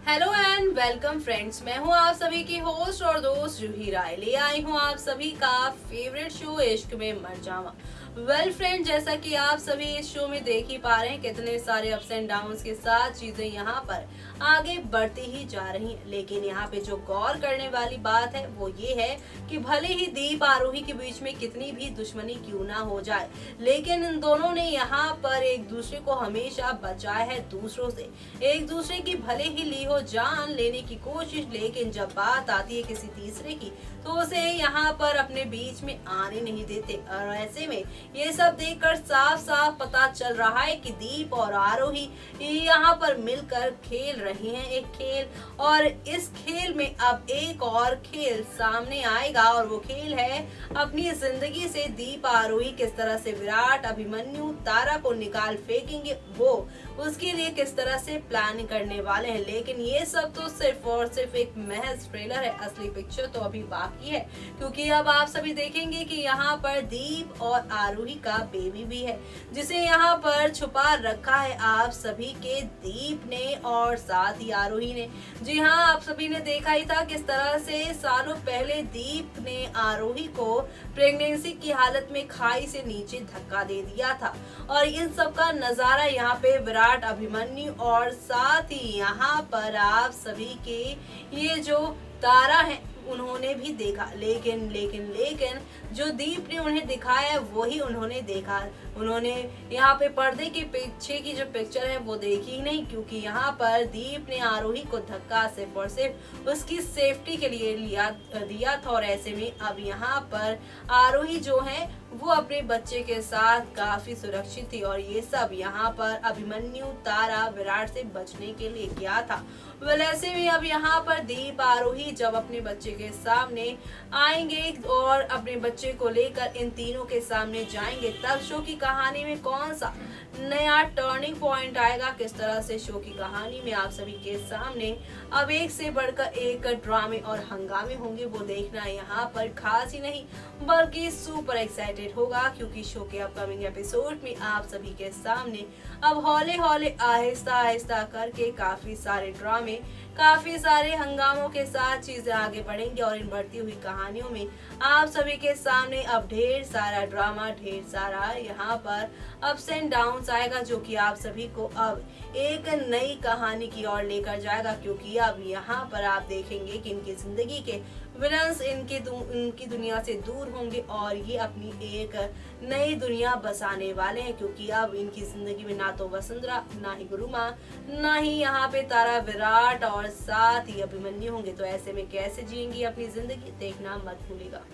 Hello and welcome friends, मैं हूं आप सभी की होस्ट और दोस्त जूही राय। ले आई हूं आप सभी का फेवरेट शो इश्क में मर जावा। वेल फ्रेंड, जैसा कि आप सभी इस शो में देख ही पा रहे हैं, कितने सारे अप्स एंड डाउन्स के साथ चीजें यहाँ पर आगे बढ़ती ही जा रही हैं। लेकिन यहाँ पे जो गौर करने वाली बात है वो ये है कि भले ही दीप आरोही के बीच में कितनी भी दुश्मनी क्यों ना हो जाए, लेकिन इन दोनों ने यहाँ पर एक दूसरे को हमेशा बचाया है दूसरों से। एक दूसरे की भले ही ली हो जान लेने की कोशिश, लेकिन जब बात आती है किसी तीसरे की तो उसे यहाँ पर अपने बीच में आने नहीं देते। और ऐसे में ये सब देखकर साफ साफ पता चल रहा है कि दीप और आरोही यहाँ पर मिलकर खेल रहे हैं एक खेल, और इस खेल में अब एक और खेल सामने आएगा और वो खेल है अपनी जिंदगी से दीप आरोही किस तरह से विराट, अभिमन्यु, तारा को निकाल फेंकेंगे, वो उसके लिए किस तरह से प्लानिंग करने वाले हैं। लेकिन ये सब तो सिर्फ और सिर्फ एक महज ट्रेलर है, असली पिक्चर तो अभी बाकी है, क्योंकि अब आप सभी देखेंगे कि यहाँ पर दीप और आरोही का बेबी भी है, जिसे यहाँ पर छुपा रखा है आप सभी के दीप ने और साथ ही आरोही ने। जी हाँ, आप सभी ने देखा ही था किस तरह से सालों पहले दीप ने आरोही को प्रेगनेंसी की हालत में खाई से नीचे धक्का दे दिया था। और इन सब का नजारा यहाँ पे विराट, अभिमन्यु और साथ ही यहाँ पर आप सभी के ये जो तारा है उन्होंने भी देखा। लेकिन जो दीप ने उन्हें दिखाया है वही उन्होंने देखा। उन्होंने यहाँ पे पर्दे के पीछे की जो पिक्चर है वो देखी ही नहीं, क्योंकि यहाँ पर दीप ने आरोही को धक्का सिर्फ और सिर्फ उसकी सेफ्टी के लिए दिया था। और ऐसे में अब यहाँ पर आरोही जो है वो अपने बच्चे के साथ काफी सुरक्षित थी, और ये सब यहाँ पर अभिमन्यु, तारा, विराट से बचने के लिए किया था। वेल ऐसे में अब यहाँ पर दीप आरोही जब अपने बच्चे के सामने आएंगे और अपने बच्चे को लेकर इन तीनों के सामने जाएंगे, तब शो की कहानी में कौन सा नया टर्निंग पॉइंट आएगा, किस तरह से शो की कहानी में आप सभी के सामने अब एक से बढ़कर एक ड्रामे और हंगामे होंगे, वो देखना यहाँ पर खास ही नहीं बल्कि सुपर एक्साइटेड होगा, क्योंकि शो के अपकमिंग एपिसोड में आप सभी के सामने अब हौले हौले आहिस्ता आहिस्ता करके काफी सारे ड्रामे, काफी सारे हंगामों के साथ चीजें आगे बढ़ेंगी। और इन बढ़ती हुई कहानियों में आप सभी के सामने अब ढेर सारा ड्रामा, ढेर सारा यहाँ पर अप्स एंड डाउन्स आएगा, जो कि आप सभी को अब एक नई कहानी की ओर लेकर जाएगा। क्योंकि अब यहाँ पर आप देखेंगे कि इनकी जिंदगी के विलन्स इनकी दुनिया से दूर होंगे और ये अपनी एक नई दुनिया बसाने वाले हैं, क्योंकि अब इनकी जिंदगी में ना तो वसुंधरा, ना ही गुरुमा, ना ही यहाँ पे तारा, विराट और साथ ही अभिमन्यु होंगे। तो ऐसे में कैसे जिएंगी अपनी जिंदगी, देखना मत भूलिएगा।